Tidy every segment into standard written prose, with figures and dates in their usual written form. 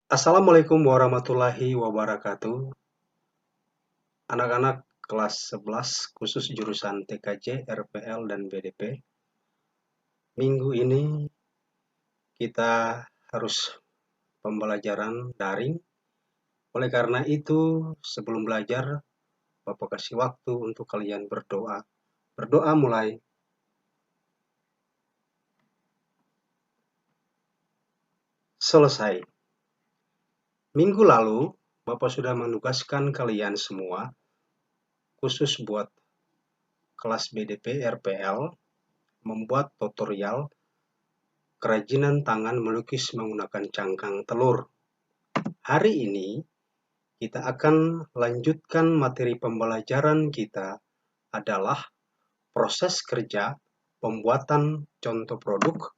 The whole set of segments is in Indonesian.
Assalamualaikum warahmatullahi wabarakatuh. Anak-anak kelas 11 khusus jurusan TKJ, RPL, dan BDP. Minggu ini kita harus pembelajaran daring. Oleh karena itu, sebelum belajar, Bapak kasih waktu untuk kalian berdoa. Berdoa mulai. Selesai. Minggu lalu, Bapak sudah menugaskan kalian semua, khusus buat kelas BDP, RPL, membuat tutorial kerajinan tangan melukis menggunakan cangkang telur. Hari ini kita akan lanjutkan materi pembelajaran kita adalah proses kerja pembuatan contoh produk.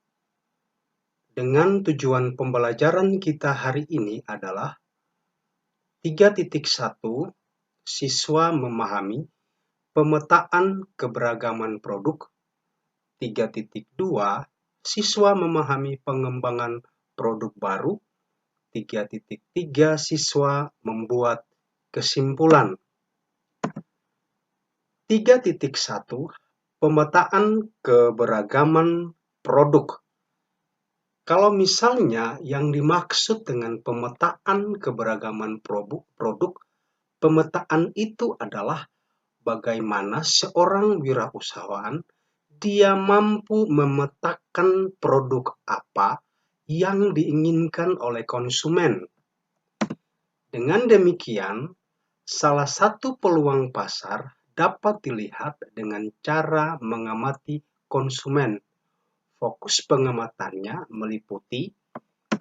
Dengan tujuan pembelajaran kita hari ini adalah 3.1 siswa memahami pemetaan keberagaman produk. 3.2 siswa memahami pengembangan produk baru. 3.3 siswa membuat kesimpulan. 3.1 pemetaan keberagaman produk. Kalau misalnya yang dimaksud dengan pemetaan keberagaman produk, pemetaan itu adalah bagaimana seorang wirausahawan dia mampu memetakan produk apa yang diinginkan oleh konsumen. Dengan demikian, salah satu peluang pasar dapat dilihat dengan cara mengamati konsumen. Fokus pengamatannya meliputi 1.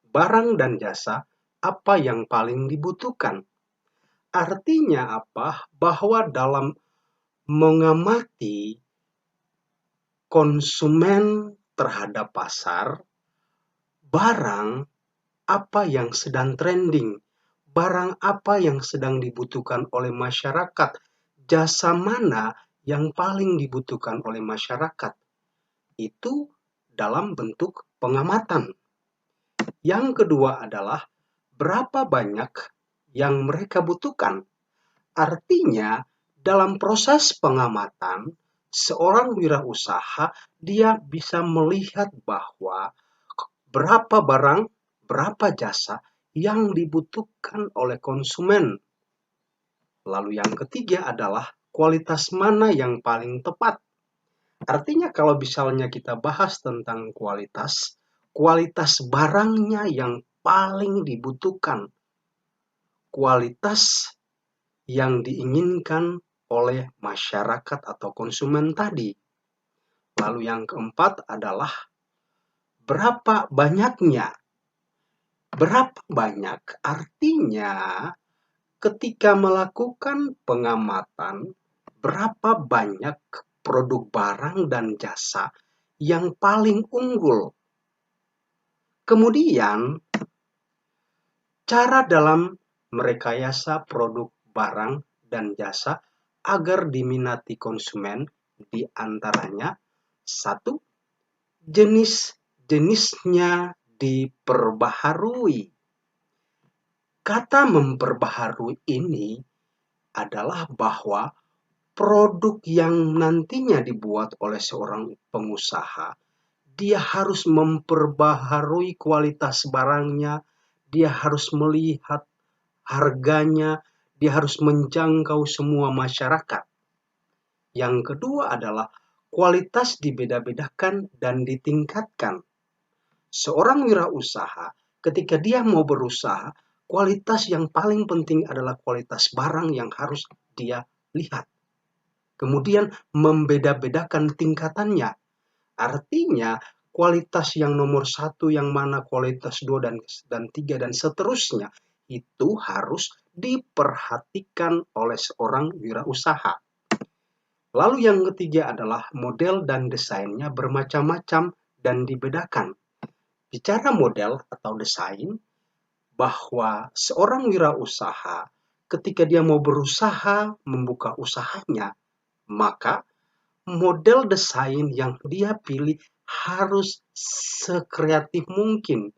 Barang dan jasa apa yang paling dibutuhkan. Artinya apa? Bahwa dalam mengamati konsumen terhadap pasar, barang apa yang sedang trending, barang apa yang sedang dibutuhkan oleh masyarakat, jasa mana yang paling dibutuhkan oleh masyarakat. Itu dalam bentuk pengamatan. Yang kedua adalah berapa banyak yang mereka butuhkan. Artinya, dalam proses pengamatan, seorang wirausaha dia bisa melihat bahwa berapa barang, berapa jasa yang dibutuhkan oleh konsumen. Lalu yang ketiga adalah kualitas mana yang paling tepat. Artinya kalau misalnya kita bahas tentang kualitas barangnya yang paling dibutuhkan. Kualitas yang diinginkan oleh masyarakat atau konsumen tadi. Lalu yang keempat adalah berapa banyaknya. Berapa banyak artinya ketika melakukan pengamatan berapa banyak produk barang dan jasa yang paling unggul. Kemudian cara dalam merekayasa produk barang dan jasa agar diminati konsumen diantaranya 1. Jenis-jenisnya diperbaharui. Kata memperbaharui ini adalah bahwa produk yang nantinya dibuat oleh seorang pengusaha, dia harus memperbaharui kualitas barangnya, dia harus melihat harganya, dia harus menjangkau semua masyarakat. Yang kedua adalah kualitas dibeda-bedakan dan ditingkatkan. Seorang wirausaha, ketika dia mau berusaha, kualitas yang paling penting adalah kualitas barang yang harus dia lihat. Kemudian membeda-bedakan tingkatannya. Artinya kualitas yang nomor 1, yang mana kualitas 2 dan 3 dan seterusnya, itu harus diperhatikan oleh seorang wirausaha. Lalu yang ketiga adalah model dan desainnya bermacam-macam dan dibedakan. Bicara model atau desain, bahwa seorang wirausaha ketika dia mau berusaha membuka usahanya, maka model desain yang dia pilih harus sekreatif mungkin,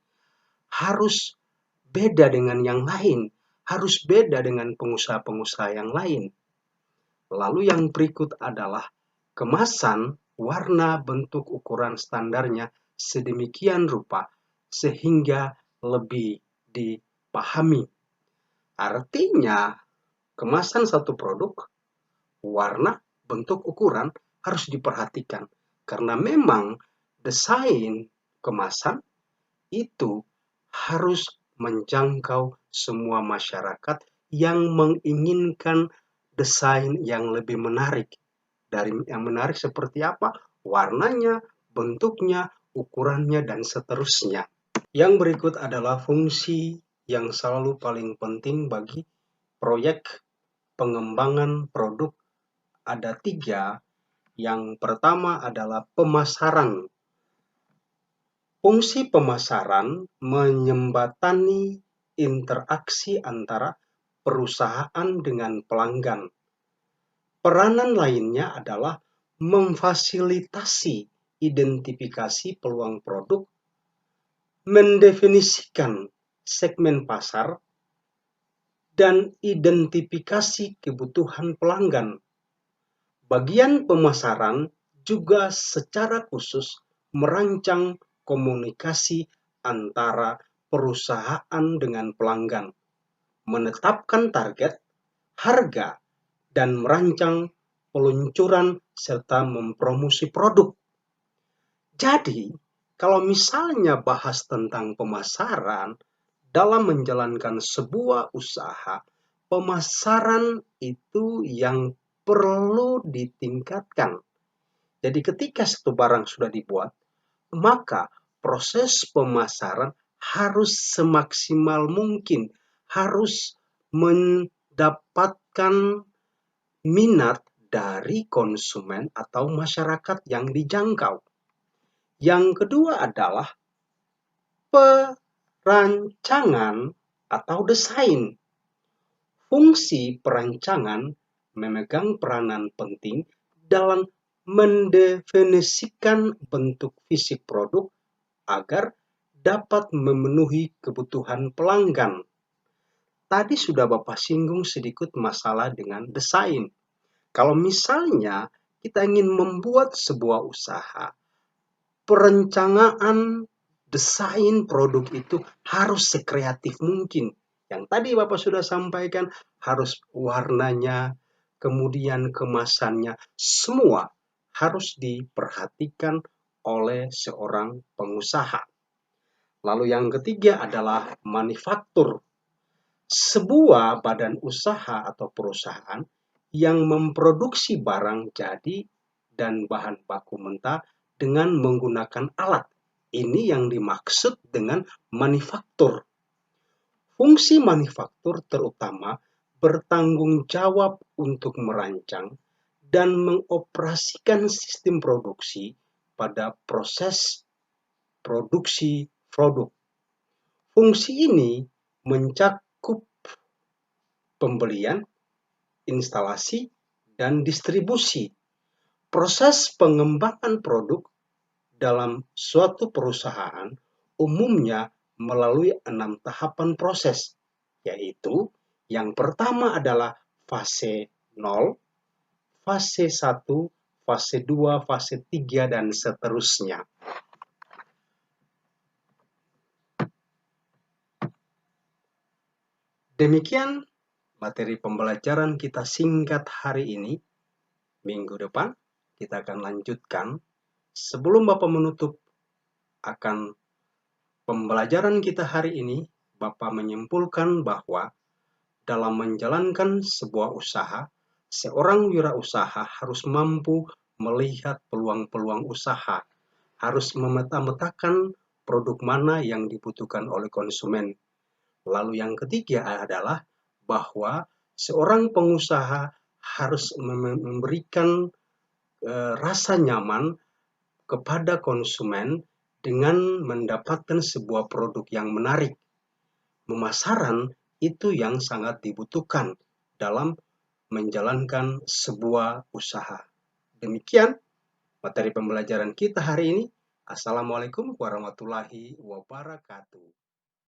harus beda dengan yang lain, harus beda dengan pengusaha-pengusaha yang lain. Lalu yang berikut adalah kemasan, warna, bentuk, ukuran standarnya sedemikian rupa sehingga lebih dipahami. Artinya, kemasan satu produk, warna, bentuk, ukuran harus diperhatikan. Karena memang desain kemasan itu harus menjangkau semua masyarakat yang menginginkan desain yang lebih menarik. Dari yang menarik seperti apa? Warnanya, bentuknya, ukurannya, dan seterusnya. Yang berikut adalah fungsi yang selalu paling penting bagi proyek pengembangan produk. Ada 3. Yang pertama adalah pemasaran. Fungsi pemasaran menyembatani interaksi antara perusahaan dengan pelanggan. Peranan lainnya adalah memfasilitasi identifikasi peluang produk, mendefinisikan segmen pasar, dan identifikasi kebutuhan pelanggan. Bagian pemasaran juga secara khusus merancang komunikasi antara perusahaan dengan pelanggan, menetapkan target, harga, dan merancang peluncuran serta mempromosi produk. Jadi, kalau misalnya bahas tentang pemasaran, dalam menjalankan sebuah usaha, pemasaran itu yang perlu ditingkatkan. Jadi ketika satu barang sudah dibuat, maka proses pemasaran harus semaksimal mungkin, harus mendapatkan minat dari konsumen atau masyarakat yang dijangkau. Yang kedua adalah perancangan atau desain. Fungsi perancangan memegang peranan penting dalam mendefinisikan bentuk fisik produk agar dapat memenuhi kebutuhan pelanggan. Tadi sudah Bapak singgung sedikit masalah dengan desain. Kalau misalnya kita ingin membuat sebuah usaha, perencanaan desain produk itu harus sekreatif mungkin. Yang tadi Bapak sudah sampaikan, harus warnanya, kemudian kemasannya, semua harus diperhatikan oleh seorang pengusaha. Lalu yang ketiga adalah manufaktur. Sebuah badan usaha atau perusahaan yang memproduksi barang jadi dan bahan baku mentah dengan menggunakan alat. Ini yang dimaksud dengan manufaktur. Fungsi manufaktur terutama bertanggung jawab untuk merancang dan mengoperasikan sistem produksi pada proses produksi produk. Fungsi ini mencakup pembelian, instalasi, dan distribusi. Proses pengembangan produk dalam suatu perusahaan umumnya melalui 6 tahapan proses, yaitu yang pertama adalah fase 0, fase 1, fase 2, fase 3, dan seterusnya. Demikian materi pembelajaran kita singkat hari ini. Minggu depan kita akan lanjutkan. Sebelum Bapak menutup akan pembelajaran kita hari ini, Bapak menyimpulkan bahwa dalam menjalankan sebuah usaha, seorang wirausaha harus mampu melihat peluang-peluang usaha, harus memeta-metakan produk mana yang dibutuhkan oleh konsumen. Lalu yang ketiga adalah bahwa seorang pengusaha harus memberikan rasa nyaman kepada konsumen dengan mendapatkan sebuah produk yang menarik. Pemasaran itu yang sangat dibutuhkan dalam menjalankan sebuah usaha. Demikian materi pembelajaran kita hari ini. Assalamualaikum warahmatullahi wabarakatuh.